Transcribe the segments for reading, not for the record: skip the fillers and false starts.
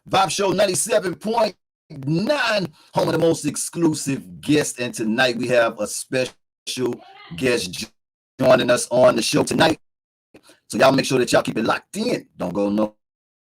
Vibe Show 97.9, home of the most exclusive guest. And tonight we have a special guest joining us on the show tonight. So y'all make sure that y'all keep it locked in. Don't go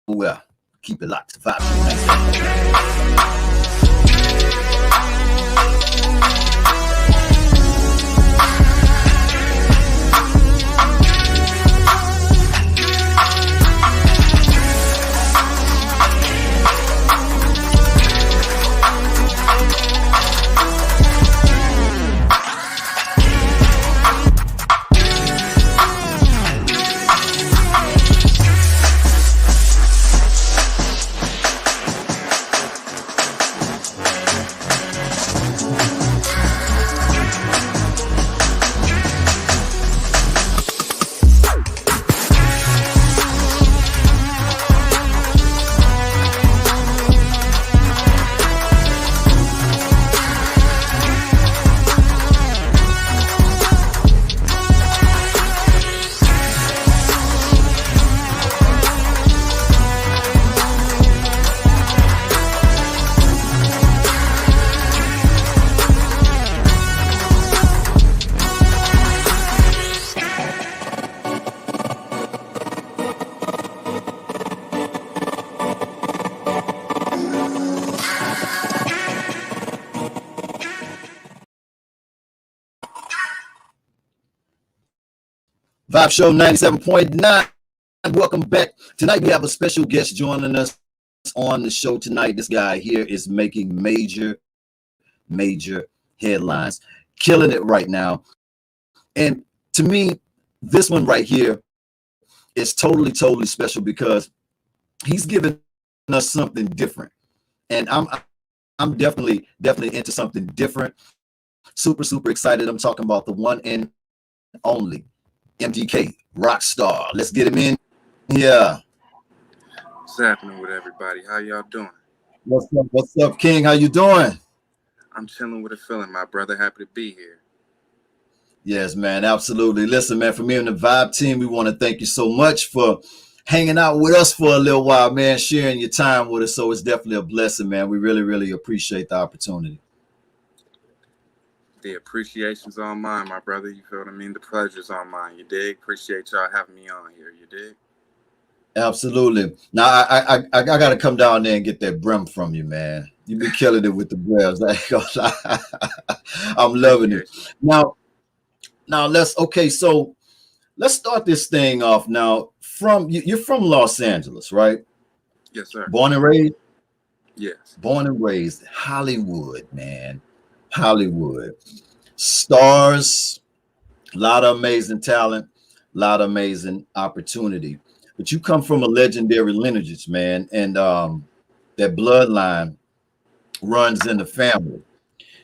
nowhere. Keep it locked. Vibe Show 97.9. Vibe Show 97.9. Welcome back. Tonight we have a special guest joining us on the show tonight. This guy here is making major headlines, killing it right now. And to me, this one right here is totally special because he's giving us something different. And I'm definitely into something different. Super excited. I'm talking about the one and only MDK Rockstar. Let's get him in here. What's happening with everybody? How y'all doing? What's up, King? How you doing? I'm chilling with a feeling, my brother. Happy to be here. Yes, man, absolutely. Listen, man, from me and the Vibe team, we want to thank you so much for hanging out with us for a little while, man, sharing your time with us. So it's definitely a blessing, man. We really appreciate the opportunity. The appreciation's on mine, my brother. You feel what I mean? The pleasure's on mine. You dig? Appreciate y'all having me on here. You dig? Absolutely. Now I gotta come down there and get that brim from you, man. You be killing it with the brems. I'm loving it. Now so let's start this thing off now. You're from Los Angeles, right? Yes, sir. Born and raised? Yes. Born and raised. Hollywood, man. Hollywood. Stars, a lot of amazing talent, a lot of amazing opportunity. But you come from a legendary lineage, man, and that bloodline runs in the family.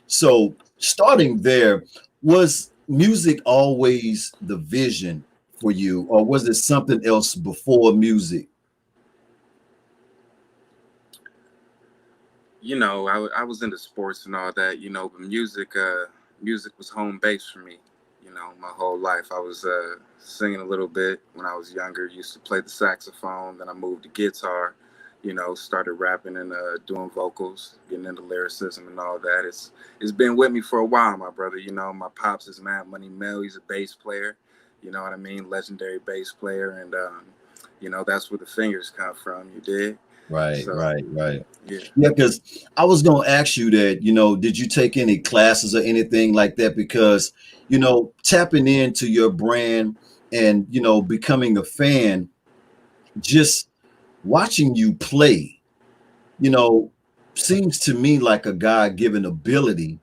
So starting there, was music always the vision for you, or was it something else before music? You know, I was into sports and all that, you know, but music was home base for me, you know, my whole life. I was singing a little bit when I was younger, used to play the saxophone, then I moved to guitar, you know, started rapping and doing vocals, getting into lyricism and all that. It's been with me for a while, my brother. You know, my pops is Mad Money Mel. He's a bass player, you know what I mean? Legendary bass player. And, you know, that's where the fingers come from, you dig? Right, So, right. Yeah, Because I was going to ask you that, you know, did you take any classes or anything like that? Because, you know, tapping into your brand and, you know, becoming a fan, just watching you play, you know, seems to me like a God-given ability.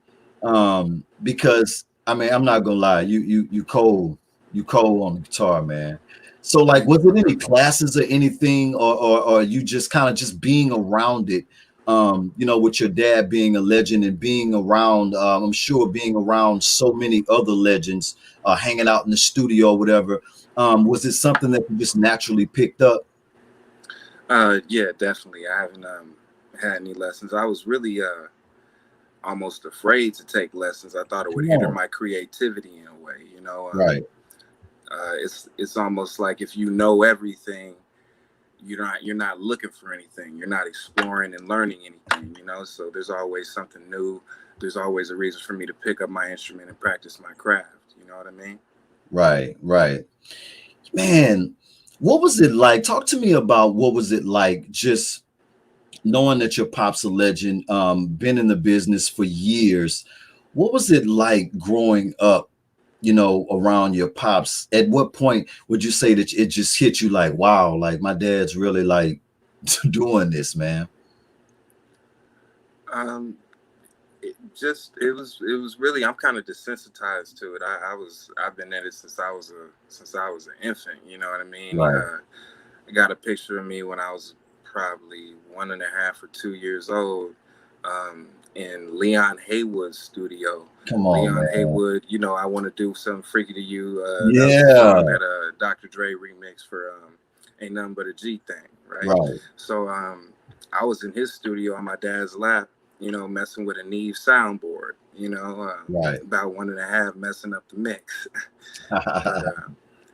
Because, I mean, I'm not going to lie, you cold on the guitar, man. So like, was it any classes or anything, or you just kind of just being around it, you know, with your dad being a legend and being around, I'm sure being around so many other legends, hanging out in the studio or whatever, was it something that you just naturally picked up? Yeah, definitely. I haven't had any lessons. I was really almost afraid to take lessons. I thought it would hinder my creativity in a way, you know. Right. It's almost like if you know everything, you're not looking for anything. You're not exploring and learning anything, you know. So there's always something new. There's always a reason for me to pick up my instrument and practice my craft. You know what I mean? Right, right. Man, what was it like? Talk to me about what was it like just knowing that your pop's a legend, been in the business for years. What was it like growing up, around your pops? At what point would you say that it just hit you like, wow, like my dad's really like doing this, man? Um, it was really, I'm kind of desensitized to it. I've been at it since I was an infant. You know what I mean? Right. I got a picture of me when I was probably 1.5 or 2 years old, in Leon Haywood's studio. Come on, Leon man. Haywood, you know, I want to do something freaky to you. That was a Yeah. song that Dr. Dre remixed for Ain't Nothing But a G Thing, right? Right. So I was in his studio on my dad's lap, you know, messing with a Neve soundboard, you know, Right. about 1.5, messing up the mix. But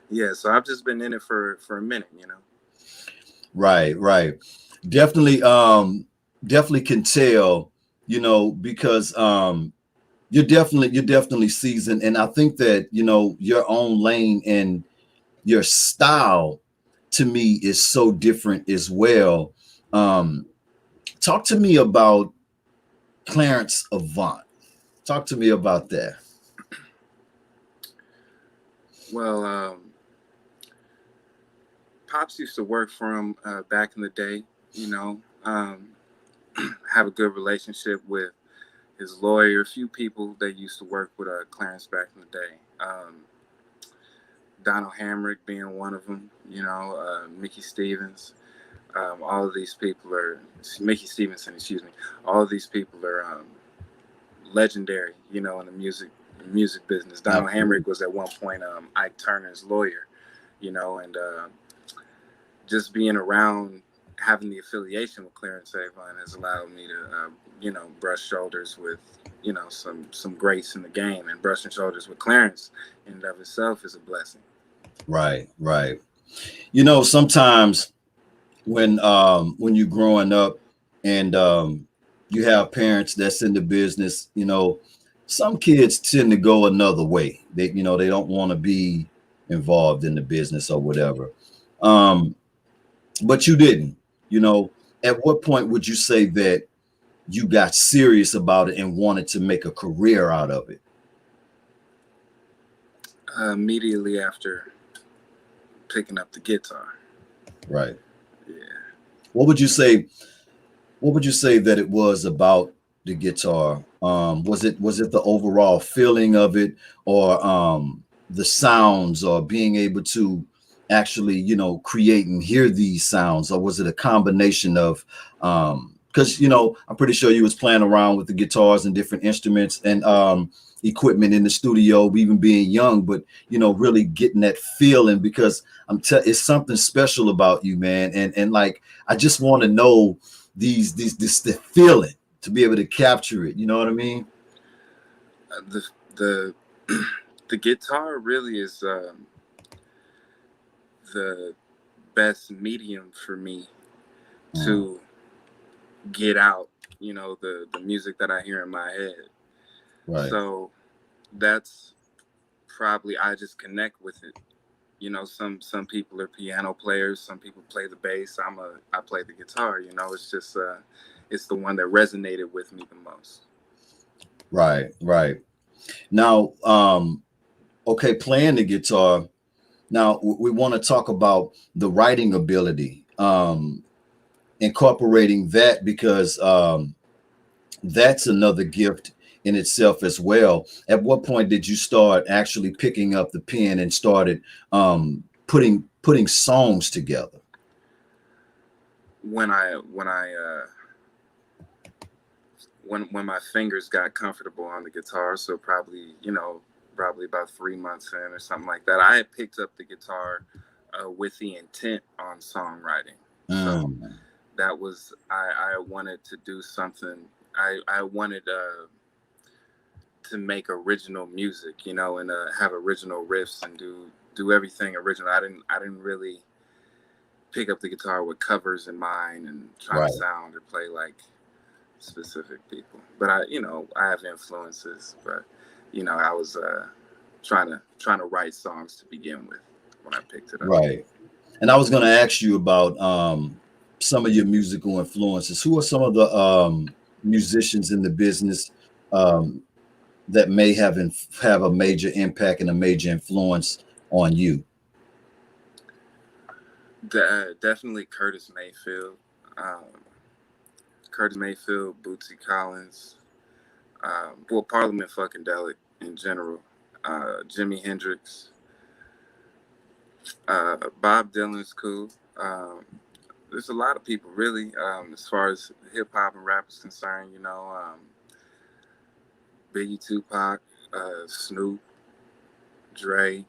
yeah, so I've just been in it for a minute, you know. Right, right. Definitely, definitely can tell, because you're definitely seasoned. And I think that, your own lane and your style to me is so different as well. Um, Talk to me about Clarence Avant. Talk to me about that. Well, Pops used to work for him back in the day, you know, have a good relationship with his lawyer, a few people that used to work with Clarence back in the day. Donald Hamrick being one of them, you know, Mickey Stevens. All of these people are Mickey Stevenson, excuse me. All of these people are legendary, you know, in the music business. Donald Absolutely. Hamrick was at one point Ike Turner's lawyer, you know, and just being around, having the affiliation with Clarence Avant has allowed me to, you know, brush shoulders with, you know, some greats in the game, and brushing shoulders with Clarence in and of itself is a blessing. Right, right. Sometimes when you're growing up and you have parents that's in the business, some kids tend to go another way. They don't want to be involved in the business or whatever. Um, but you didn't. You know, at what point would you say that you got serious about it and wanted to make a career out of it? Immediately after picking up the guitar. Right. Yeah. What would you say? What would you say that it was about the guitar? Was it the overall feeling of it, or the sounds, or being able to actually, create and hear these sounds, or was it a combination of? Because I'm pretty sure you was playing around with the guitars and different instruments and equipment in the studio, even being young, but really getting that feeling, because it's something special about you, man, and like I just want to know this feeling to be able to capture it. You know what I mean? The the guitar really is the best medium for me Mm, to get out, you know, the music that I hear in my head. right. So that's probably, I just connect with it. You know, some people are piano players, some people play the bass. I play the guitar. You know, it's just it's the one that resonated with me the most. Right, right. Now, okay, playing the guitar. Now we want to talk about the writing ability, incorporating that, because that's another gift in itself as well. At what point did you start actually picking up the pen and started putting songs together? When I when my fingers got comfortable on the guitar, so probably, you know, probably about 3 months in or something like that, I had picked up the guitar with the intent on songwriting. So Mm, that was, I wanted to do something. I wanted to make original music, you know, and have original riffs and do everything original. I didn't really pick up the guitar with covers in mind and trying to Right. sound or play like specific people. But I have influences, but I was trying to write songs to begin with when I picked it up. Right. And I was going to ask you about some of your musical influences. Who are some of the musicians in the business um, that may have a major impact and a major influence on you? Definitely um, Curtis Mayfield, Bootsy Collins, well, Parliament Funkadelic in general, Jimi Hendrix, Bob Dylan's cool. There's a lot of people really, as far as hip hop and rap is concerned. Biggie, Tupac, Snoop, Dre.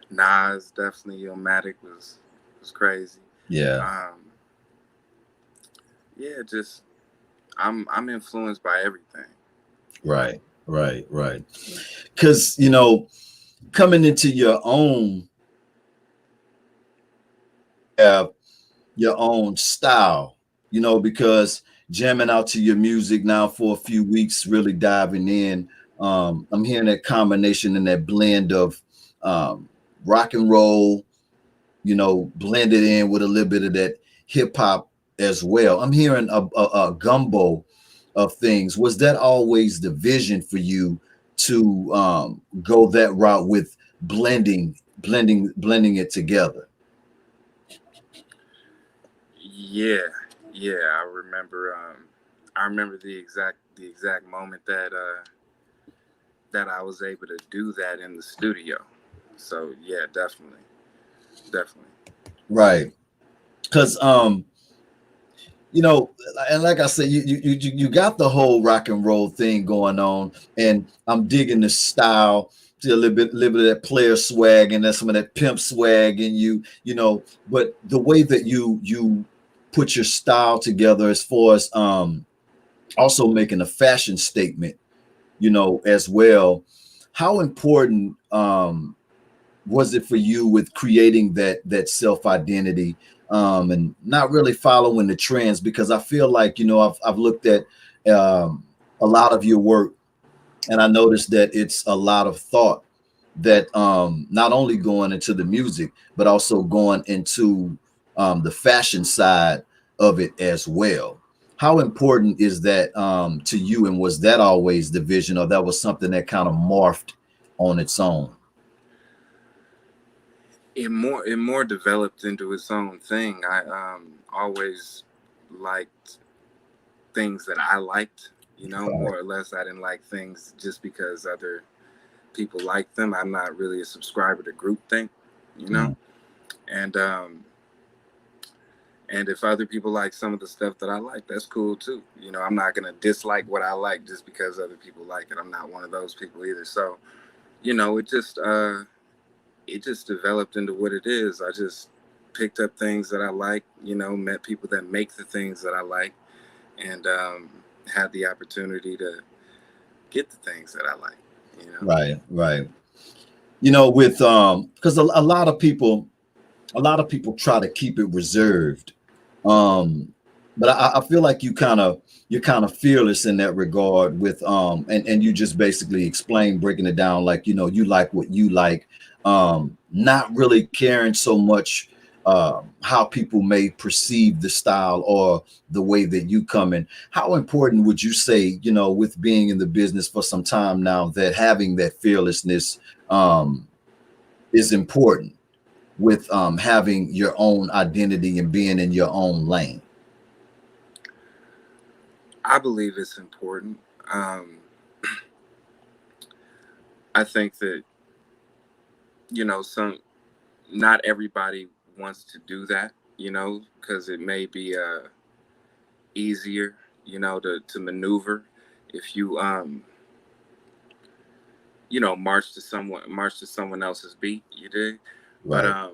Nas definitely. Illmatic was crazy. Yeah. Um, yeah, just I'm influenced by everything. Right. Right. Right. Because, coming into your own, have your own style, because jamming out to your music now for a few weeks, really diving in. I'm hearing that combination and that blend of um, rock and roll, blended in with a little bit of that hip hop as well. I'm hearing a gumbo of things. Was that always the vision for you to go that route with blending it together? Yeah, yeah. I remember the exact moment that I was able to do that in the studio. So yeah, definitely. Right. Because and like I said, you got the whole rock and roll thing going on, and I'm digging the style, see a little bit of that player swag and then some of that pimp swag in you, But the way that you put your style together, as far as also making a fashion statement, as well. How important was it for you with creating that self identity, and not really following the trends? Because I feel like I've looked at a lot of your work, and I noticed that it's a lot of thought that not only going into the music but also going into the fashion side of it as well. How important is that to you, and was that always the vision, or that was something that kind of morphed on its own? It more developed into its own thing. I always liked things that I liked. Right. More or less, I didn't like things just because other people like them. I'm not really a subscriber to groupthink, you know. Mm. And and if other people like some of the stuff that I like, that's cool too. I'm not gonna dislike what I like just because other people like it. I'm not one of those people either. So, it just developed into what it is. I just picked up things that I like, met people that make the things that I like, and had the opportunity to get the things that I like. Right, right. With because a lot of people try to keep it reserved. Um, but I feel like you're kind of fearless in that regard with and you just basically explain, breaking it down, like you like what you like, not really caring so much how people may perceive the style or the way that you come in. How important would you say, with being in the business for some time now, that having that fearlessness um is important with having your own identity and being in your own lane? I believe it's important. I think that some not everybody wants to do that, because it may be easier, to maneuver if you march to someone else's beat. You dig? But Right,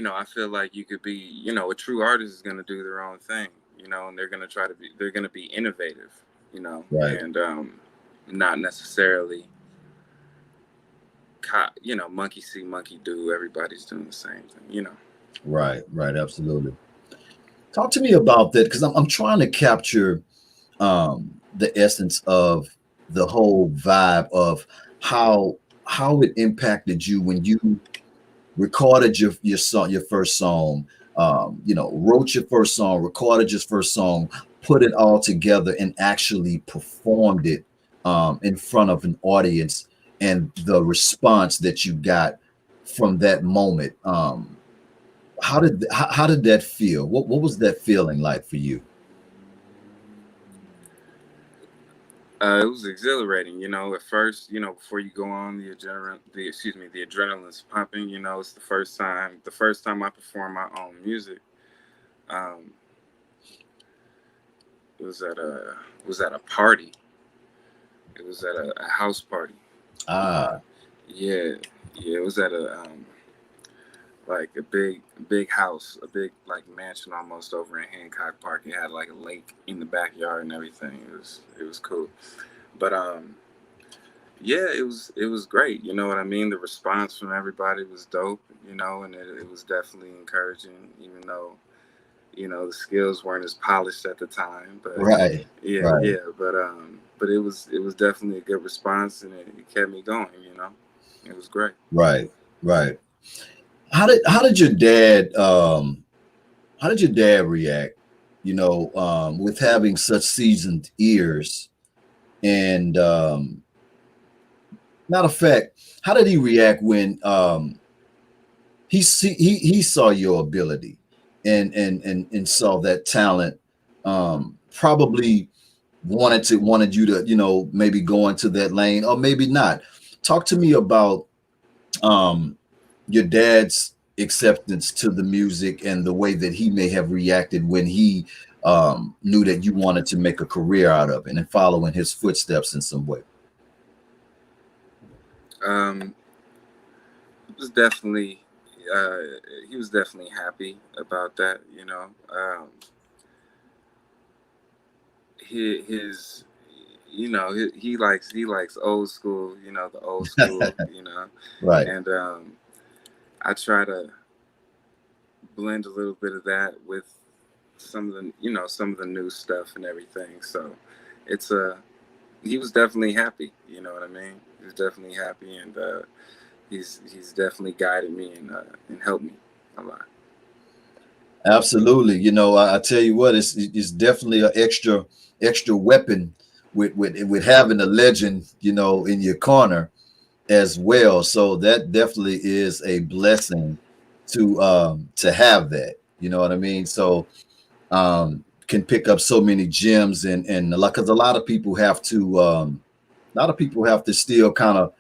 I feel like you could be, a true artist is gonna do their own thing, and they're gonna be innovative, right. and not necessarily monkey see, monkey do. Everybody's doing the same thing. Right, right, absolutely. Talk to me about that because I'm trying to capture the essence of the whole vibe of how how it impacted you when you recorded your song, your first song, wrote your first song, recorded your first song, put it all together, and actually performed it in front of an audience, and the response that you got from that moment. How did that feel? What was that feeling like for you? It was exhilarating, at first, before you go on the adrenaline's pumping. It's the first time I performed my own music. Um, it was at a party. It was at a house party. Ah, Yeah, yeah. It was at like a big house, a big like mansion almost over in Hancock Park. It had like a lake in the backyard and everything. It was cool. But yeah, it was great. You know what I mean? The response from everybody was dope. And it was definitely encouraging, even though the skills weren't as polished at the time. But right, yeah, right, yeah. But it was definitely a good response, and it kept me going. It was great. right, right. How did your dad how did your dad react? With having such seasoned ears, and matter of fact, how did he react when he saw your ability and saw that talent? Probably wanted you to maybe go into that lane or maybe not. Talk to me about um your dad's acceptance to the music and the way that he may have reacted when he knew that you wanted to make a career out of it and follow in his footsteps in some way. Um, it was definitely uh, he was definitely happy about that. His he likes old school, the old school, Right. and I try to blend a little bit of that with some of the new stuff and everything. So it's he was definitely happy. You know what I mean? He was definitely happy, and he's definitely guided me and helped me a lot. Absolutely. I tell you what, it's definitely an extra weapon with having a legend, in your corner as well. So that definitely is a blessing to have that. You know what I mean? So can pick up so many gems and a lot because a lot of people have to still kind of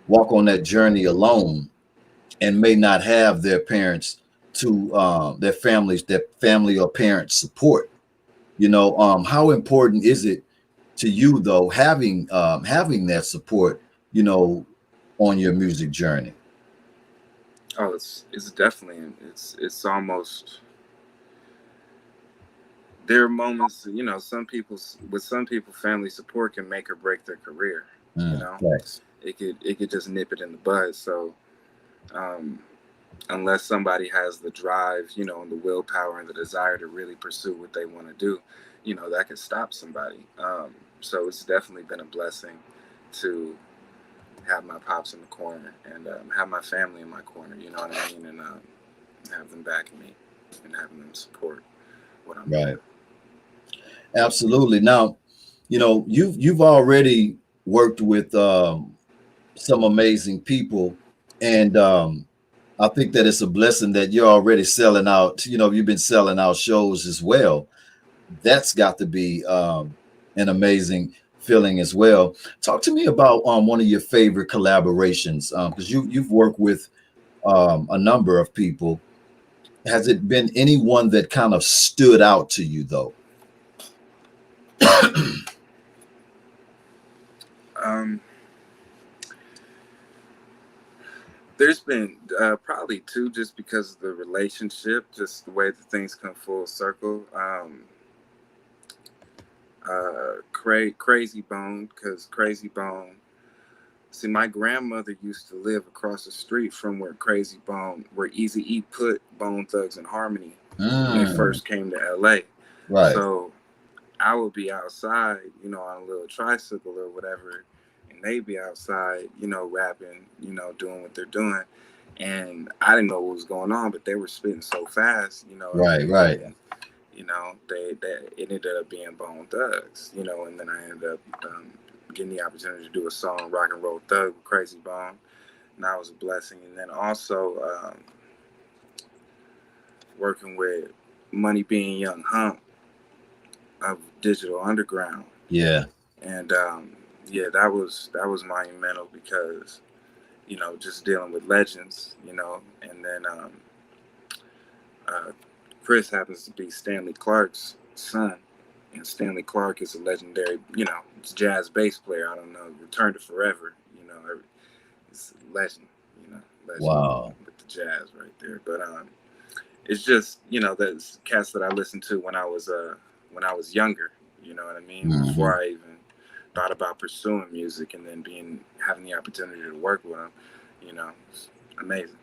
walk on that journey alone and may not have their parents to their family or parents support. How important is it to you though having that support, you know, on your music journey? Oh, it's definitely it's almost there are moments. Some people family support can make or break their career. You know, Thanks. it could just nip it in the bud. So um, unless somebody has the drive, and the willpower and the desire to really pursue what they want to do, that could stop somebody. So it's definitely been a blessing to have my pops in the corner and have my family in my corner. You know what I mean? And have them backing me and having them support what I'm doing. Right. Absolutely. Now, you've already worked with some amazing people, and I think that it's a blessing that you're already selling out. You've been selling out shows as well. That's got to be an amazing feeling as well. Talk to me about one of your favorite collaborations because you've worked with a number of people. Has it been anyone that kind of stood out to you though? Um, there's been probably two, just because of the relationship, just the way that things come full circle. Krayzie Bone, because Krayzie Bone See, my grandmother used to live across the street from where Krayzie Bone, where Easy E put Bone Thugs and Harmony when they Mm, first came to LA. right. So I would be outside, on a little tricycle or whatever, and they'd be outside, rapping, doing what they're doing. And I didn't know what was going on, but they were spitting so fast, what I Right. mean? Right. And, they it ended up being Bone Thugs, and then I ended up getting the opportunity to do a song, Rock and Roll Thug with Krayzie Bone. And that was a blessing. And then also working with Money Being Young Hump of Digital Underground. Yeah. And yeah, that was monumental because just dealing with legends, and then uh, Chris happens to be Stanley Clark's son, and Stanley Clark is a legendary, jazz bass player. I don't know, Return to Forever, it's a legend, legend Wow. with the jazz right there. But it's just that's cats that I listened to when I was younger. You know what I mean? Hmm. Before I even thought about pursuing music, and then having the opportunity to work with them, it's amazing.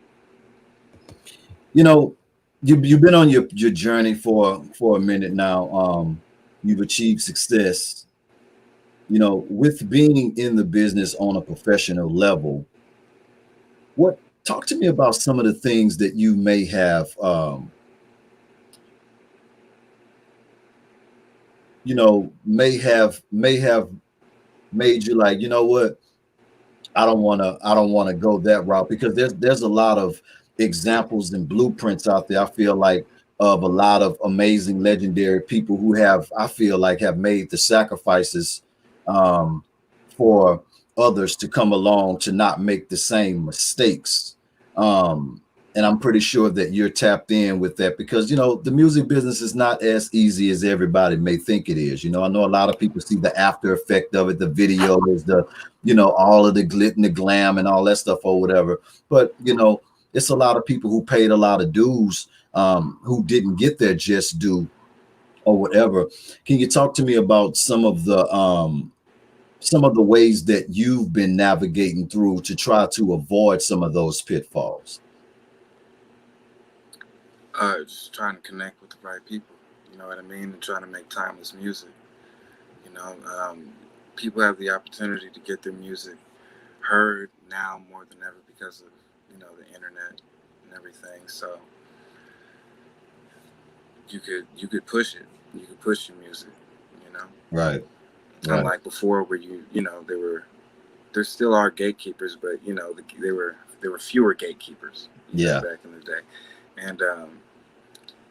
You know, you've been on your journey for a minute now. You've achieved success. With being in the business on a professional level, what talk to me about some of the things that you may have made you like, you know what, I don't want to go that route, because there's a lot of examples and blueprints out there, I feel like, of a lot of amazing legendary people who I feel like, have made the sacrifices um for others to come along to not make the same mistakes. um and I'm pretty sure that you're tapped in with that, because the music business is not as easy as everybody may think it is. I know a lot of people see the after effect of it, the videos, all of the glit and the glam and all that stuff or whatever. But it's a lot of people who paid a lot of dues, who didn't get their just due or whatever. Can you talk to me about some of the ways that you've been navigating through to try to avoid some of those pitfalls? Just trying to connect with the right people. You know what I mean? And trying to make timeless music. You know, um, People have the opportunity to get their music heard now more than ever because of the internet and everything. So you could push it. You could push your music. You know, Right, right. Unlike before, where there still are gatekeepers, but there were fewer gatekeepers. Yeah. Back in the day, and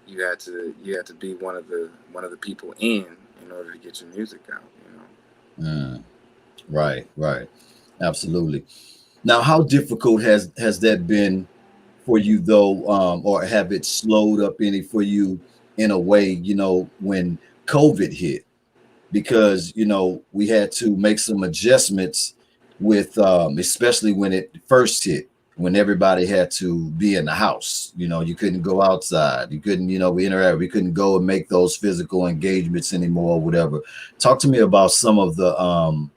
you had to be one of the people in order to get your music out. Mm, right, right. Absolutely. Now, how difficult has that been for you, though, or have it slowed up any for you in a way, when COVID hit? Because we had to make some adjustments with, especially when it first hit, when everybody had to be in the house. You couldn't go outside, you couldn't we interact, we couldn't go and make those physical engagements anymore or whatever. Talk to me about some of the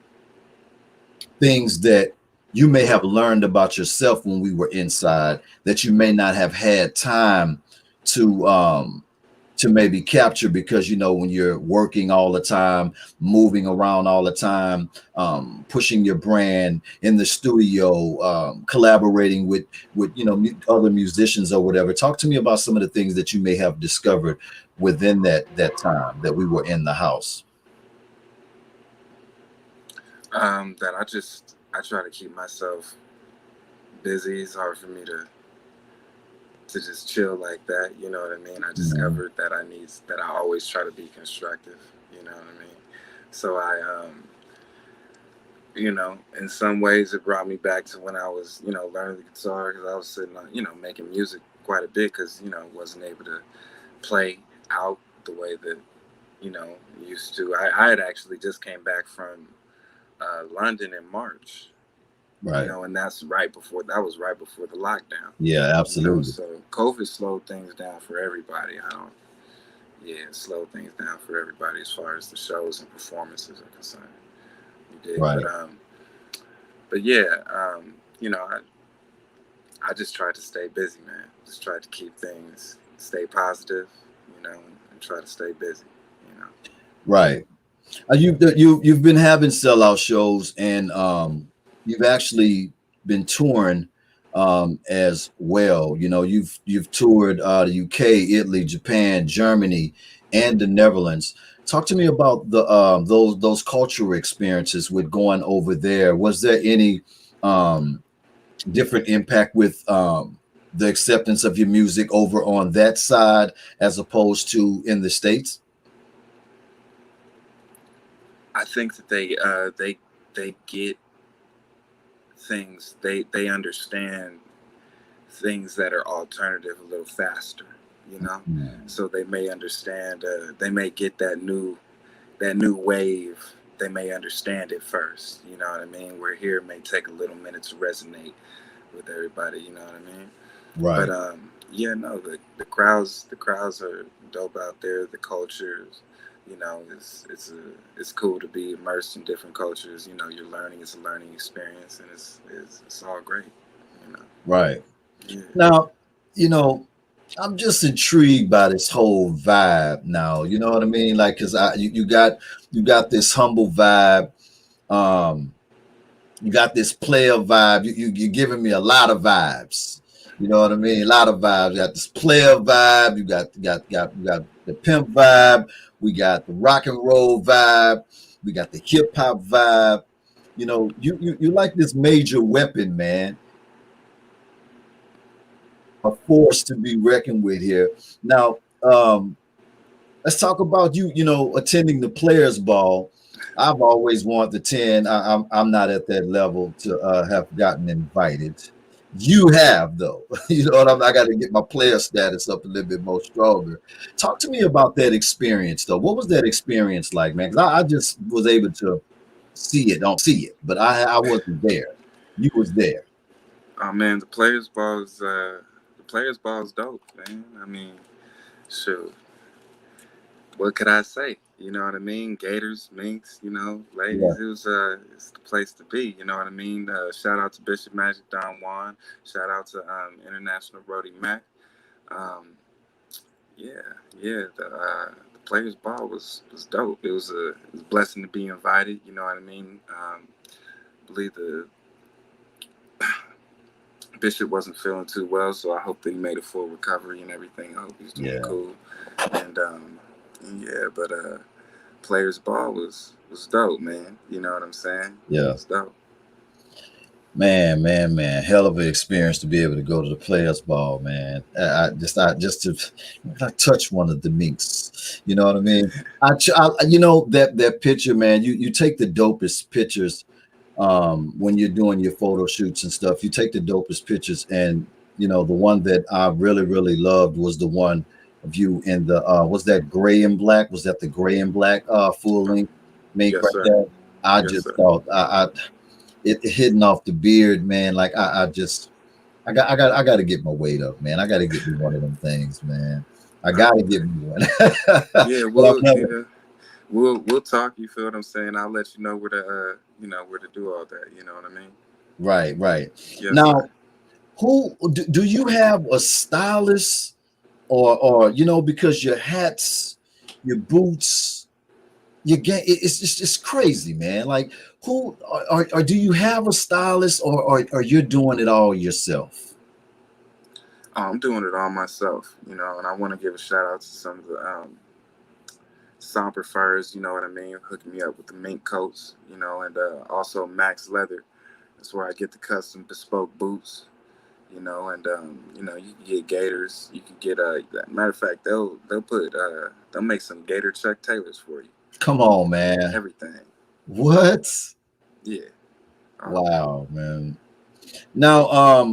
things that you may have learned about yourself when we were inside, that you may not have had time to maybe capture, because when you're working all the time, moving around all the time, pushing your brand in the studio, collaborating with other musicians or whatever. Talk to me about some of the things that you may have discovered within that time that we were in the house. That I try to keep myself busy. It's hard for me to just chill like that. You know what I mean? I Mhm. discovered that I always try to be constructive. You know what I mean? So in some ways it brought me back to when I was, learning the guitar, because I was sitting on, making music quite a bit, because, wasn't able to play out the way that, used to. I had actually just came back from London in March, Right. and that was right before the lockdown. Yeah, absolutely. So COVID slowed things down for everybody. I don't, yeah, it slowed things down for everybody as far as the shows and performances are concerned. You dig? But Right. but yeah, you know, I just tried to stay busy, man. Just tried to keep things, stay positive, you know, and try to stay busy, you know. Right. You've been having sellout shows, and you've actually been touring as well. You know, you've toured the UK, Italy, Japan, Germany, and the Netherlands. Talk to me about the those cultural experiences with going over there. Was there any different impact with the acceptance of your music over on that side as opposed to in the States? I think that they get things, they understand things that are alternative a little faster, you know. Mm. So they may understand, they may get that new wave, they may understand it first, you know what I mean. Where here it may take a little minute to resonate with everybody, you know what I mean. But Right. yeah, no, the crowds are dope out there. The cultures, you know, it's cool to be immersed in different cultures. You know, you're learning. It's a learning experience, and it's all great. You know. Right. Yeah. Now, you know, I'm just intrigued by this whole vibe now. You know what I mean? Like, cause you got this humble vibe. Um, you got this player vibe. You're giving me a lot of vibes. You know what I mean? A lot of vibes. You got this player vibe. You got the pimp vibe. We got the rock and roll vibe. We got the hip hop vibe. You know, you like this major weapon, man. A force to be reckoned with here. Now, let's talk about you. You know, attending the Players Ball. I've always wanted to attend. I'm not at that level to have gotten invited. You have though. You know what I got to get my player status up a little bit more stronger. Talk to me about that experience though. What was that experience like, man? Because I just was able to see it, but I wasn't there. You was there. Oh man, the players ball is dope, man. I mean, shoot, what could I say? You know what I mean? Gators, minks, you know, Yeah. ladies. It's the place to be. You know what I mean? Shout out to Bishop Magic Don Juan. Shout out to International Brody Mac. Um, yeah, yeah. The players ball was dope. It was a blessing to be invited. You know what I mean? I believe the Bishop wasn't feeling too well, so I hope that he made a full recovery and everything. I hope he's doing Yeah. cool. And yeah, but players ball was dope, man. You know what I'm saying? Yeah. It's dope. Man, hell of an experience to be able to go to the Players Ball, man. I just to like, touch one of the minks, you know what I mean? You know that picture, man. You take the dopest pictures when you're doing your photo shoots and stuff. You take the dopest pictures, and you know the one that I really loved was the one of you in the was that gray and black? Was that the gray and black full Oh, length mink yes, right sir. there? I Yes, just sir. thought it hitting off the beard, man. Like I got to get my weight up, man. I got to get me one of them things, man. I got to get me one. Yeah, But I've never. we'll talk. You feel what I'm saying? I'll let you know where to you know where to do all that. You know what I mean? Right, right. Yes, sir. Now, who do you have a stylist or you know because your hats, your boots, your game, it's just crazy, man. Like who or do you have a stylist or you're doing it all yourself? Oh, I'm doing it all myself. You know, and I want to give a shout out to some of the Sombrefurs. You know what I mean? Hooking me up with the mink coats. You know, and also Max Leather. That's where I get the custom bespoke boots. You know, and you know, you can get gators. You can get matter of fact, they'll make some gator Chuck Taylors for you. Come on, man. Everything. What? Yeah. Oh yeah. Wow, man. Now,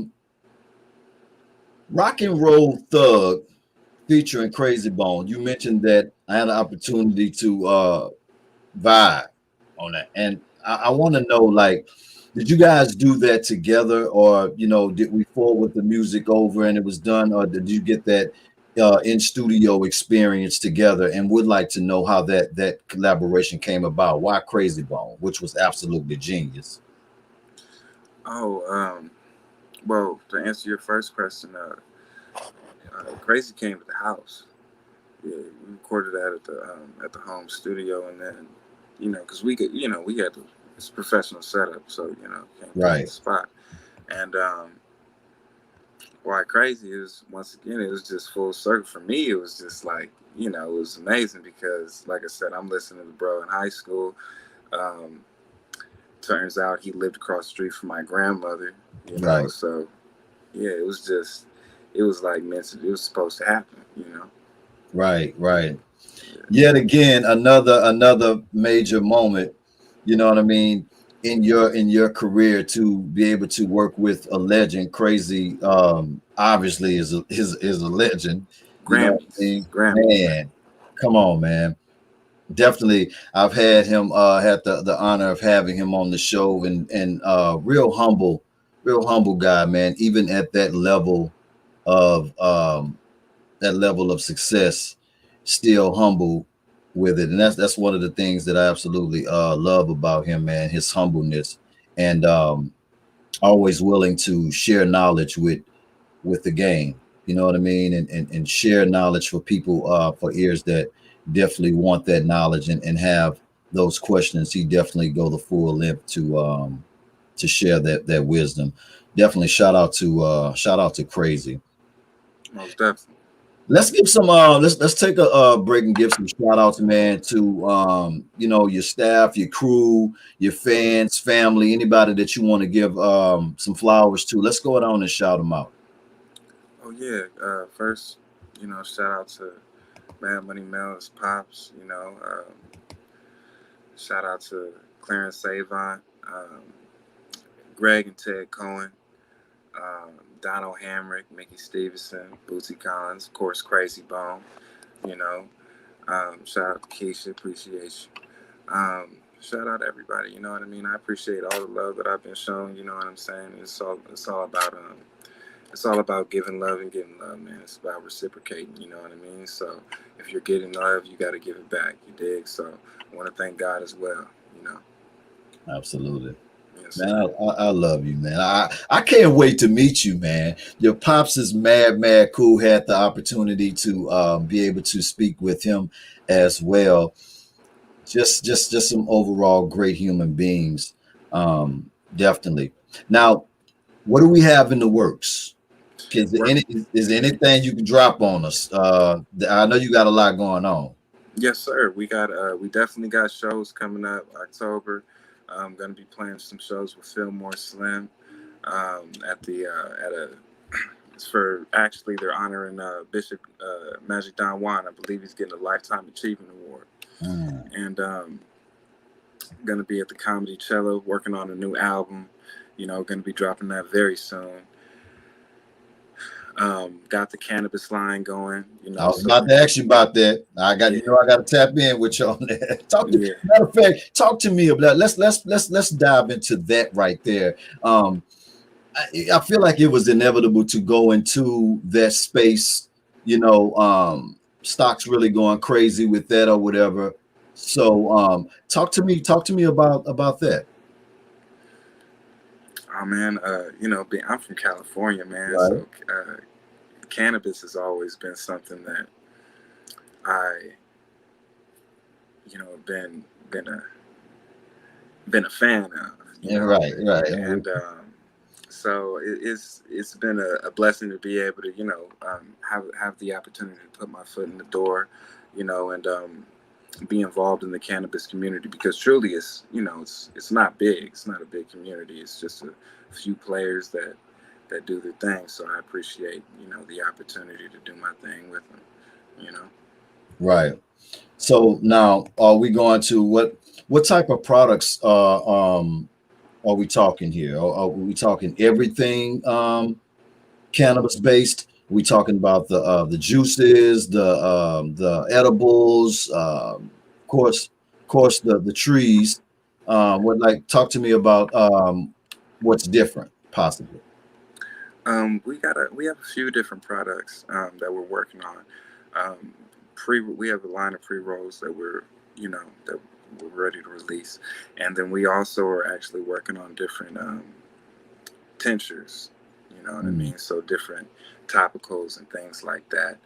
Rock and Roll Thug featuring Krayzie Bone. You mentioned that I had an opportunity to vibe on that, and I want to know, like, did you guys do that together, or you know, did we forward the music over and it was done, or did you get that in studio experience together? And would like to know how that collaboration came about. Why Krayzie Bone, which was absolutely genius. Oh, well, to answer your first question, Krayzie came to the house. Yeah, we recorded that at the home studio, and then, because we could, we had this professional setup, so came through to the Right. spot, and why Krayzie is, once again, it was just full circle for me. It was just like, it was amazing because, like I said, I'm listening to bro in high school. Um, Turns out he lived across the street from my grandmother, Right. so yeah, it was like meant to, it was supposed to happen. Right. Right. Yeah. Yet again, another major moment, you know what I mean, in your career to be able to work with a legend. Crazy obviously is a legend, you know what I mean? Grammys, man. Man, come on, man. Definitely I've had him had the honor of having him on the show, and real humble guy, man, even at of that level of success, still humble with it. And that's one of the things that I absolutely love about him, man, his humbleness, and always willing to share knowledge with the game. You know what I mean? And share knowledge for people, for ears that definitely want that knowledge, and have those questions. He definitely go the full length to share that wisdom. Definitely shout out to Crazy. Most definitely. Let's give some let's take a break and give some shout outs, man, to your staff, your crew, your fans, family, anybody that you want to give some flowers to. Let's go down and shout them out. Oh yeah. First, shout out to Mad Money Mel's pops. Shout out to Clarence Savon, Greg and Ted Cohen, Donald Hamrick, Mickey Stevenson, Bootsy Collins, of course, Krayzie Bone. You know, shout out to Keisha, appreciate you. Shout out to everybody. You know what I mean. I appreciate all the love that I've been shown. You know what I'm saying. It's all about giving love and getting love, man. It's about reciprocating. You know what I mean. So if you're getting love, you got to give it back. You dig? So I want to thank God as well. You know. Absolutely. Yes, Man, sir. I love you, man. I can't wait to meet you, man. Your pops is mad cool. Had the opportunity to be able to speak with him as well. Just some overall great human beings. Definitely. Now, what do we have in the works? Work. Is there anything you can drop on us? I know you got a lot going on. Yes, sir. We definitely got shows coming up October. I'm gonna be playing some shows with Fillmore Slim at the at a it's for actually they're honoring Bishop Magic Don Juan. I believe he's getting a Lifetime Achievement Award, Mm. and gonna be at the Comedy Cello working on a new album. Gonna be dropping that very soon. Got the Cannabis line going. I was So about to ask you about that. I got yeah, I got to tap in with you on that. yeah. Matter of fact, talk to me about. Let's dive into that right there. I feel like it was inevitable to go into that space. Stocks really going crazy with that or whatever. So, talk to me about that. Oh man, I'm from California, man. Right. So cannabis has always been something that I, been been a fan of, Yeah. Right. Right. and so it's been a blessing to be able to have the opportunity to put my foot in the door, and be involved in the cannabis community because truly it's not big, it's not a big community, it's just a few players that do their thing. So I appreciate the opportunity to do my thing with them. You know. Right. So now, are we going to what type of products are we talking here? Are we talking everything cannabis based? Are we talking about the juices, the edibles, of course the trees. What like talk to me about what's different possibly. We have a few different products that we're working on. We have a line of pre rolls that we're ready to release, and then we also are actually working on different tinctures, you know what I mean? So different topicals and things like that.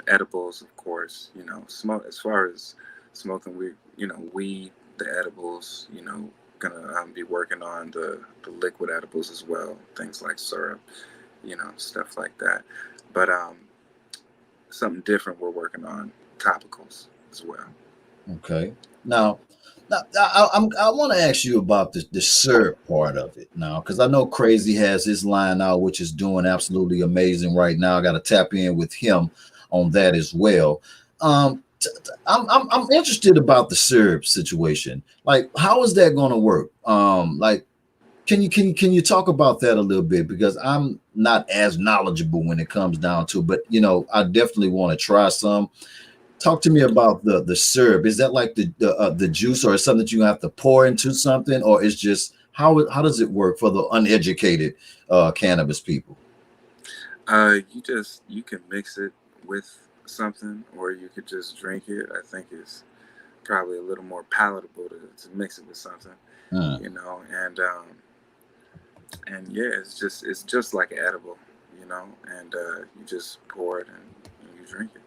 Edibles, of course, you know, smoke, as far as smoking weed, you know, weed, the edibles, you know, gonna be working on the liquid edibles as well, things like syrup, you know, stuff like that. But something different we're working on, topicals as well. Okay. Now, I want to ask you about the syrup part of it now, because I know Krayzie has his line out, which is doing absolutely amazing right now. I got to tap in with him on that as well. I'm interested about the syrup situation. Like, how is that going to work? Like, can you talk about that a little bit, because I'm not as knowledgeable when it comes down to, but you know, I definitely want to try some. Talk to me about the syrup. Is that like the juice, or is something that you have to pour into something, or is just how does it work for the uneducated cannabis people? You can mix it with something, or you could just drink it. I think it's probably a little more palatable to mix it with something, Hmm. you know. And yeah, it's just like edible, you know. And you just pour it and you drink it.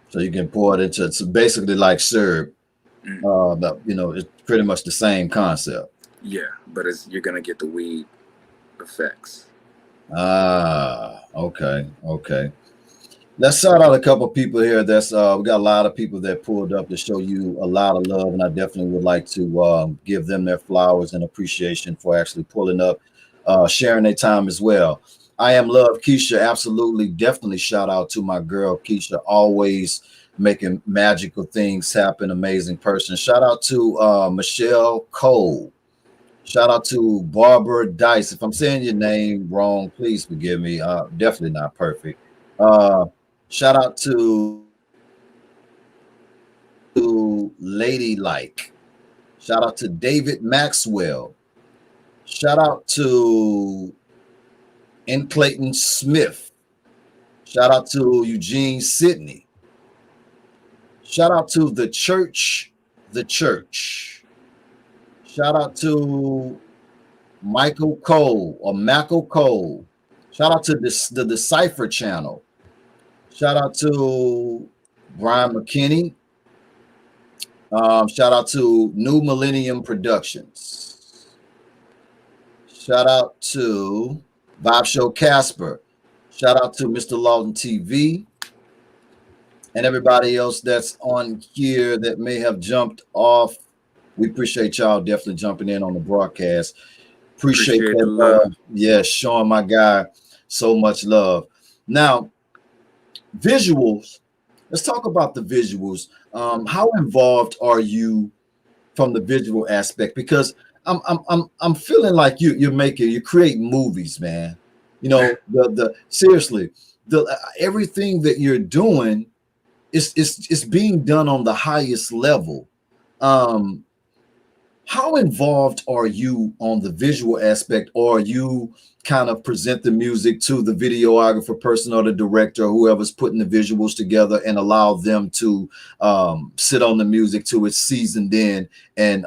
So you can pour it into, it's basically like syrup. Mm. But you know, it's pretty much the same concept. Yeah, but you're gonna get the weed effects. Ah, okay, okay. Let's shout out a couple of people here. That's we got a lot of people that pulled up to show you a lot of love, and I definitely would like to give them their flowers and appreciation for actually pulling up, sharing their time as well. I am love Keisha. Absolutely, definitely shout out to my girl Keisha, always making magical things happen. Amazing person. Shout out to Michelle Cole. Shout out to Barbara Dice. If I'm saying your name wrong, please forgive me. Definitely not perfect. Uh, shout out to Ladylike. Shout out to David Maxwell. Shout out to N. Clayton Smith. Shout out to Eugene Sidney. Shout out to the church, the church. Shout out to Michael Cole or Michael Cole. Shout out to the Decipher channel. Shout out to Brian McKinney. Shout out to New Millennium Productions. Shout out to Vibe Show Casper. Shout out to Mr. Lawton TV and everybody else that's on here that may have jumped off. We appreciate y'all definitely jumping in on the broadcast. Appreciate Appreciate the that. love. Yeah, showing my guy so much love. Now, visuals. Let's talk about the visuals. How involved are you from the visual aspect? Because I'm feeling like you create movies, man. You know, the seriously, the everything that you're doing is being done on the highest level. Um, how involved are you on the visual aspect, or you kind of present the music to the videographer person or the director or whoever's putting the visuals together and allow them to sit on the music till it's seasoned in and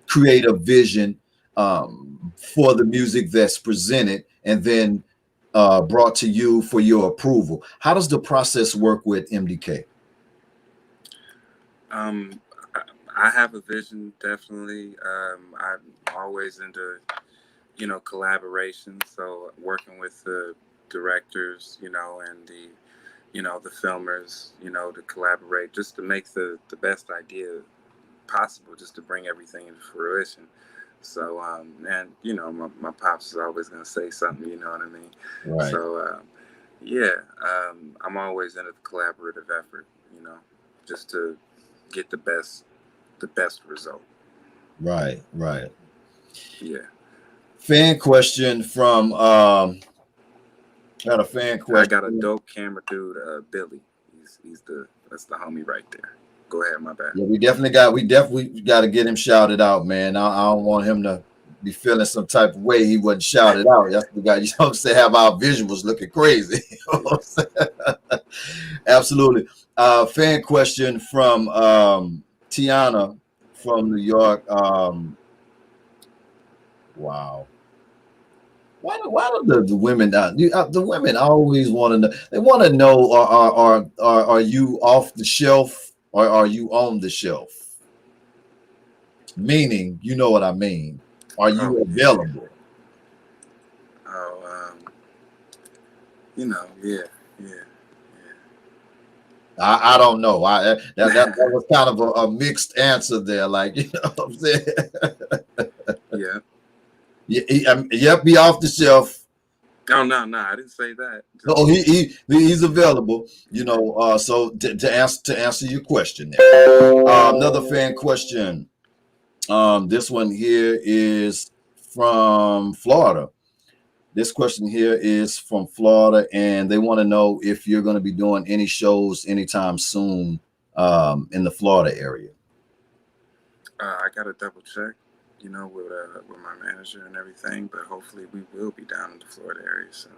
create a vision for the music that's presented and then brought to you for your approval? How does the process work with MDK? Um, I have a vision, definitely. I'm always into, you know, collaboration. So working with the directors, you know, and you know, the filmers, you know, to collaborate just to make the best idea possible, just to bring everything into fruition. So, and you know, my pops is always gonna say something, you know what I mean? Right, So, yeah, I'm always in a collaborative effort, you know, just to get the best result. right, right. Yeah. Fan question from got a fan I got a question. dope camera dude, Billy. He's that's the homie right there. Go ahead, my bad. Yeah, we definitely got to get him shouted out, man. I don't want him to be feeling some type of way he wasn't shouted out. That's the guy, you know what I'm saying, have our visuals looking crazy. You know what I'm saying? Absolutely. Fan question from Tiana from New York. Wow. Why do the women the women always want to know? They want to know are you off the shelf or are you on the shelf? Meaning, you know what I mean. Are Oh you yeah. available? Oh, yeah, yeah, I don't know. That yeah. was kind of a mixed answer there. Like, you know what I'm saying? Yeah. Yep, be off the shelf. Oh no, I didn't say that. Just Oh, he's available. You know, so to answer your question there. Another fan question. This one here is from Florida. This question here is from Florida, and they want to know if you're going to be doing any shows anytime soon in the Florida area. I gotta double check, with my manager and everything. But hopefully, we will be down in the Florida area soon.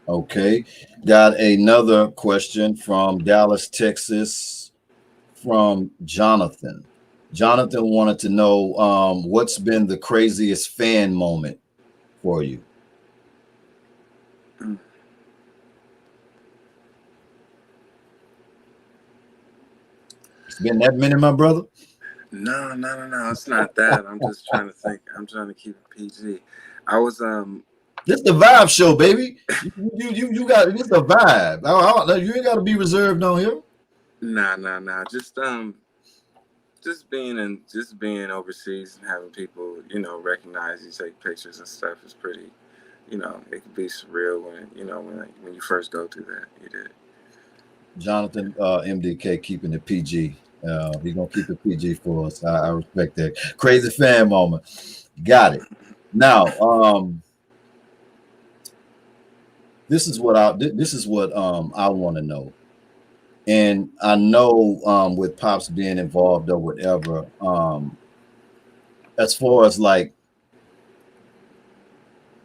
Okay. Got another question from Dallas, Texas, from Jonathan. Jonathan wanted to know what's been the craziest fan moment for you. Mm. It's been that many, my brother. No. It's not that. I'm just trying to think. I'm trying to keep it PG. I was This the vibe show, baby. You got this the vibe. You ain't got to be reserved on here. nah. Just being overseas and having people, recognize you, take pictures and stuff is pretty. It can be surreal when you first go through that. You did. Jonathan MDK keeping it PG. He's gonna keep it PG for us. I respect that. Crazy fan moment. Got it. Now, this is what I want to know. And I know with Pops being involved or whatever, as far as like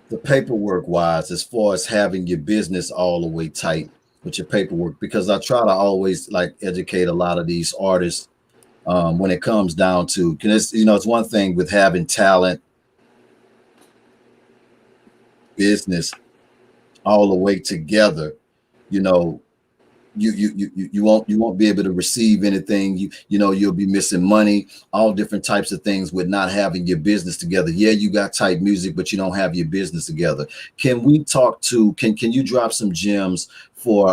the paperwork wise, as far as having your business all the way tight with your paperwork, because I try to always like educate a lot of these artists when it comes down to, because it's one thing with having talent, business all the way together. You know, you won't be able to receive anything. You'll be missing money, all different types of things with not having your business together. Yeah, you got tight music, but you don't have your business together. Can you drop some gems for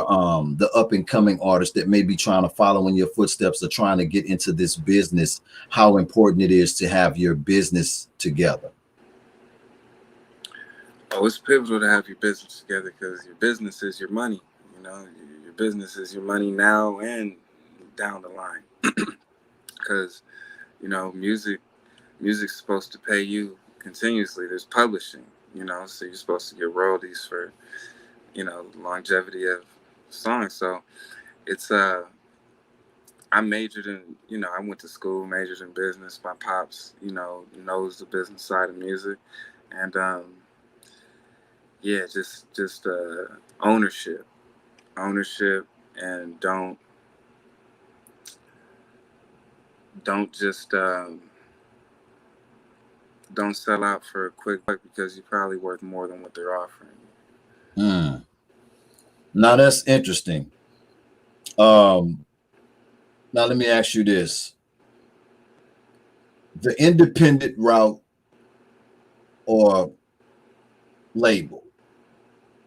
the up and coming artists that may be trying to follow in your footsteps or trying to get into this business, how important it is to have your business together? Oh, it's pivotal to have your business together because your business is your money. Your business is your money now and down the line. Because music's supposed to pay you continuously. There's publishing, so you're supposed to get royalties for longevity of songs. So it's I majored in, I went to school, majored in business. My pops, knows the business side of music, and yeah, just ownership, and don't just don't sell out for a quick buck because you're probably worth more than what they're offering. Hmm. Now that's interesting. Um, Now let me ask you this: the independent route or label,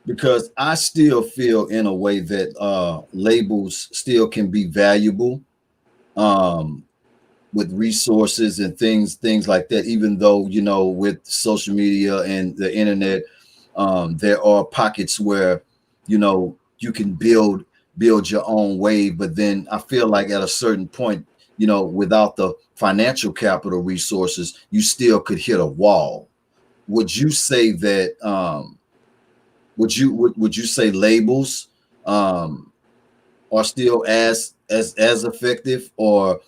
because I still feel in a way that labels still can be valuable um, with resources and things like that. Even though with social media and the internet, there are pockets where you can build your own wave. But then I feel like at a certain point, without the financial capital resources, you still could hit a wall. Would you say that? Would you say labels um, are still as effective, or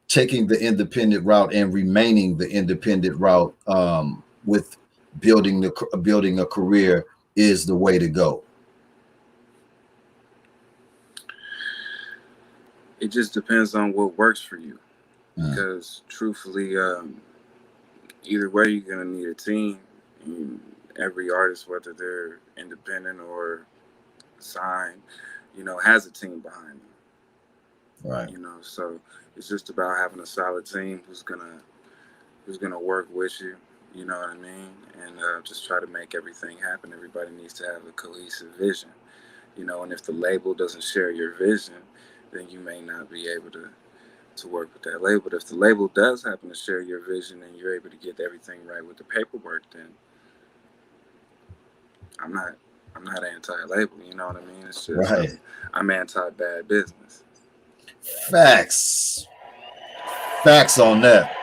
taking the independent route and remaining the independent route with building a career is the way to go? It just depends on what works for you. Mm. Because truthfully, either way, you're gonna need a team. every artist, whether they're independent or signed, has a team behind them. Right. So it's just about having a solid team who's gonna work with you. You know what I mean? And just try to make everything happen. Everybody needs to have a cohesive vision. And if the label doesn't share your vision, then you may not be able to work with that label. But if the label does happen to share your vision and you're able to get everything right with the paperwork, then I'm not I'm not anti-label. You know what I mean? It's just Right. I'm anti-bad business. Facts. Facts on that.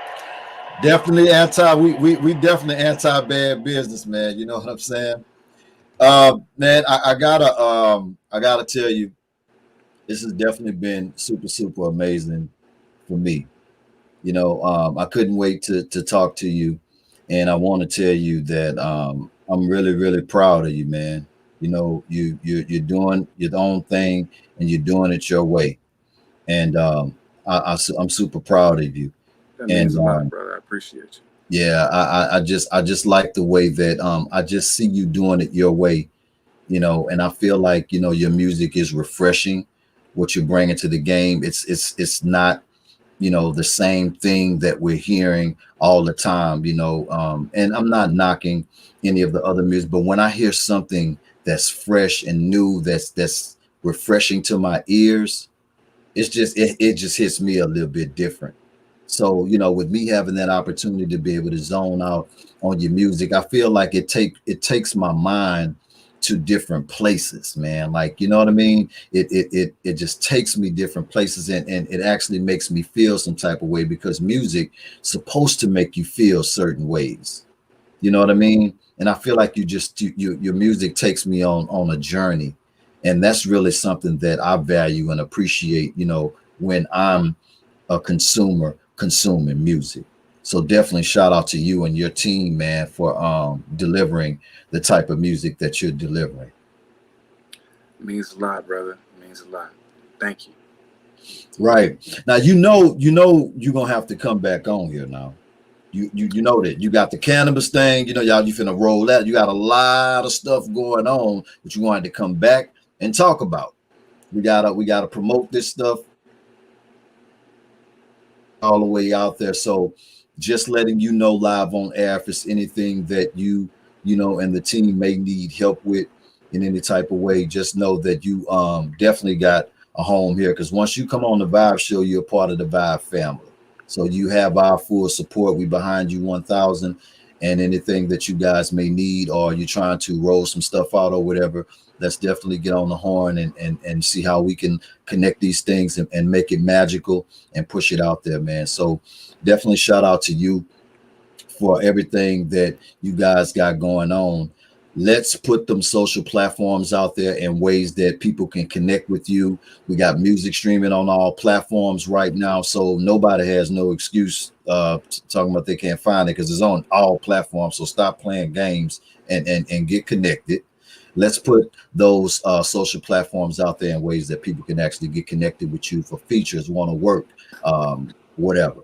Definitely anti. We definitely anti bad business, man. You know what I'm saying? Man, I gotta tell you, this has definitely been super amazing for me. I couldn't wait to talk to you, and I want to tell you that I'm really proud of you, man. You're doing your own thing, and you're doing it your way, and I'm super proud of you. That means And a lot, brother. I appreciate you. yeah, I just like the way that I just see you doing it your way, and I feel like your music is refreshing. What you're bringing to the game, it's not the same thing that we're hearing all the time, and I'm not knocking any of the other music, but when I hear something that's fresh and new, that's refreshing to my ears, it just hits me a little bit different. So with me having that opportunity to be able to zone out on your music, I feel like it takes my mind to different places, man. Like, you know what I mean? It just takes me different places, and it actually makes me feel some type of way, because music supposed to make you feel certain ways. You know what I mean? And I feel like your music takes me on a journey, and that's really something that I value and appreciate. When I'm a consumer consuming music. So definitely shout out to you and your team, man, for delivering the type of music that you're delivering. It means a lot, brother. It means a lot. Thank you. Right. Now you're gonna have to come back on here now. You know that you got the cannabis thing, y'all you finna roll that. You got a lot of stuff going on that you wanted to come back and talk about. We gotta promote this stuff all the way out there. So just letting you know live on air, if it's anything that you and the team may need help with in any type of way, just know that you definitely got a home here. Because once you come on the Vibe Show, you're a part of the Vibe family. So you have our full support. We behind you 1,000, and anything that you guys may need, or you're trying to roll some stuff out or whatever, let's definitely get on the horn and see how we can connect these things and make it magical and push it out there, man. So definitely shout out to you for everything that you guys got going on. Let's put them social platforms out there in ways that people can connect with you. We got music streaming on all platforms right now, so nobody has no excuse talking about they can't find it, because it's on all platforms. So stop playing games and get connected. Let's put those social platforms out there in ways that people can actually get connected with you for features, want to work, whatever.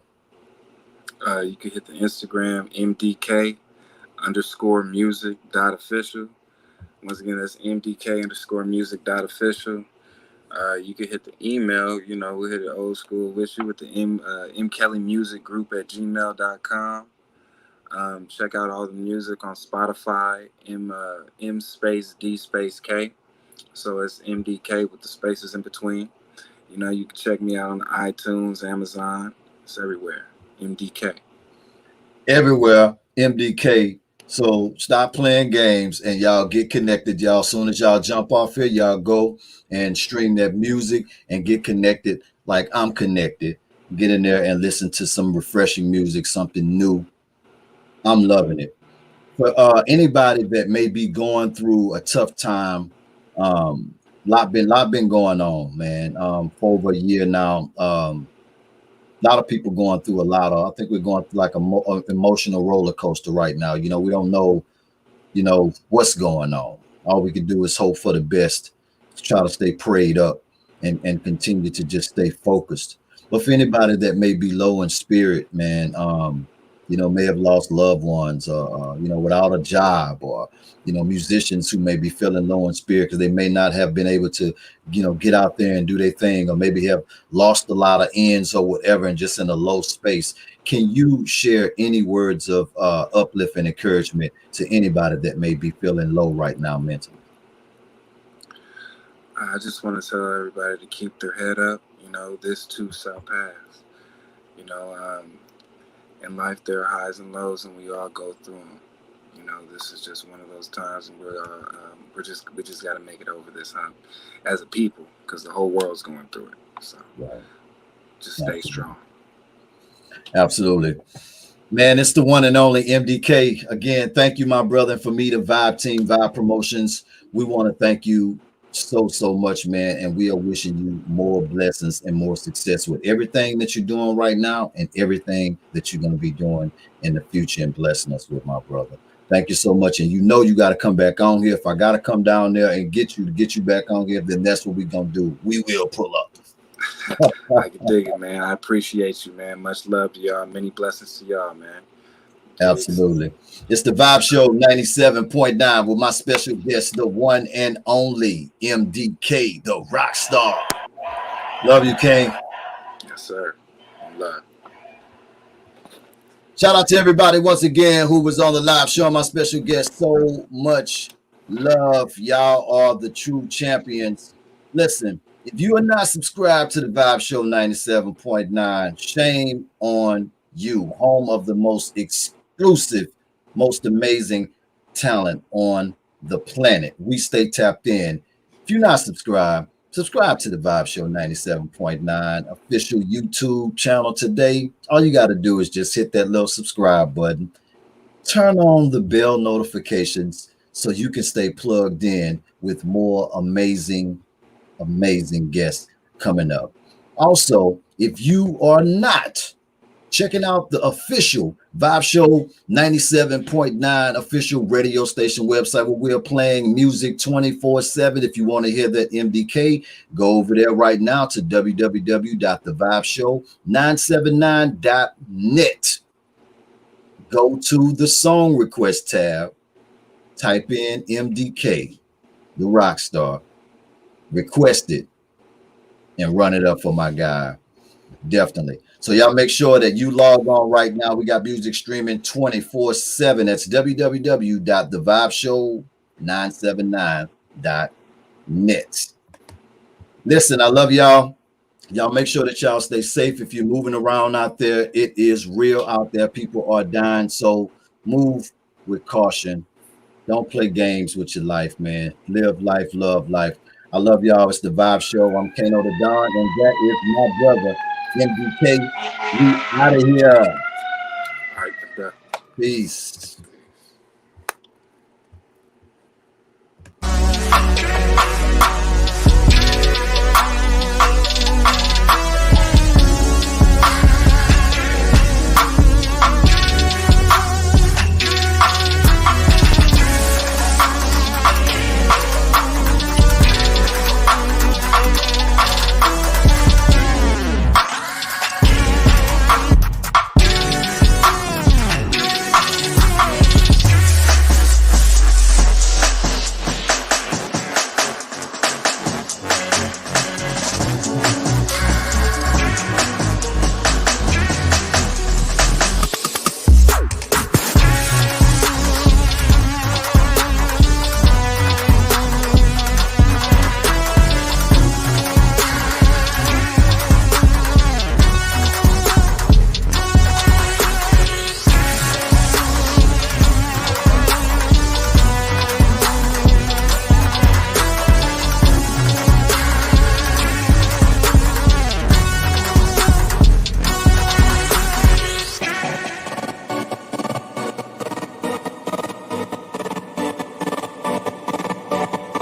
You can hit the Instagram MDK underscore music dot official. Once again, that's MDK underscore music dot official. You can hit the email. We'll hit it old school with you with the M Kelly Music Group at gmail.com. Check out all the music on Spotify, M space D space K. So it's MDK with the spaces in between. You can check me out on iTunes, Amazon. It's everywhere. MDK. Everywhere, MDK. So stop playing games and y'all get connected. Y'all, as soon as y'all jump off here, y'all go and stream that music and get connected like I'm connected. Get in there and listen to some refreshing music, something new. I'm loving it. For anybody that may be going through a tough time, um, lot been going on, man. For over a year now. A lot of people going through a lot of, I think we're going through like a emotional roller coaster right now. We don't know, what's going on. All we can do is hope for the best, try to stay prayed up and continue to just stay focused. But for anybody that may be low in spirit, man, may have lost loved ones, or without a job, or musicians who may be feeling low in spirit because they may not have been able to get out there and do their thing, or maybe have lost a lot of ends or whatever, and just in a low space. Can you share any words of uplift and encouragement to anybody that may be feeling low right now mentally? I just want to tell everybody to keep their head up. This too shall pass. You know, in life there are highs and lows, and we all go through them. This is just one of those times, and we just got to make it over this hump as a people, because the whole world's going through it. So Right. just stay strong. Absolutely. Man, it's the one and only MDK. Again, thank you, my brother. And for me, the Vibe team, Vibe Promotions, we want to thank you so much, man. And we are wishing you more blessings and more success with everything that you're doing right now and everything that you're going to be doing in the future, and blessing us with, my brother. Thank you so much. And you got to come back on here. If I got to come down there and get you back on here, then that's what we're going to do. We will pull up. I can dig it, man. I appreciate you, man. Much love to y'all. Many blessings to y'all, man. Absolutely. It's the Vibe Show 97.9 with my special guest, the one and only MDK, the Rockstar. Love you, King. Yes, sir. Love. Shout out to everybody once again who was on the live show. My special guest, so much love. Y'all are the true champions. Listen, if you are not subscribed to the Vibe Show 97.9, shame on you. Home of the most exclusive, most amazing talent on the planet. We stay tapped in. If you're not subscribed, subscribe to the Vibe Show 97.9 official YouTube channel today. All you got to do is just hit that little subscribe button. Turn on the bell notifications so you can stay plugged in with more amazing guests coming up. Also, if you are not checking out the official Vibe Show 97.9 official radio station website, where we're playing music 24/7. If you want to hear that MDK, go over there right now to www.thevibeshow979.net. Go to the song request tab, type in MDK, the Rockstar, request it, and run it up for my guy. Definitely. So y'all make sure that you log on right now. We got music streaming 24/7. That's www.thevibeshow979.net. Listen, I love y'all. Y'all make sure that y'all stay safe. If you're moving around out there, it is real out there. People are dying. So move with caution. Don't play games with your life, man. Live life, love life. I love y'all. It's the Vibe Show. I'm Kano the Don, and that is my brother, MDK. We out of here. All right, Peace.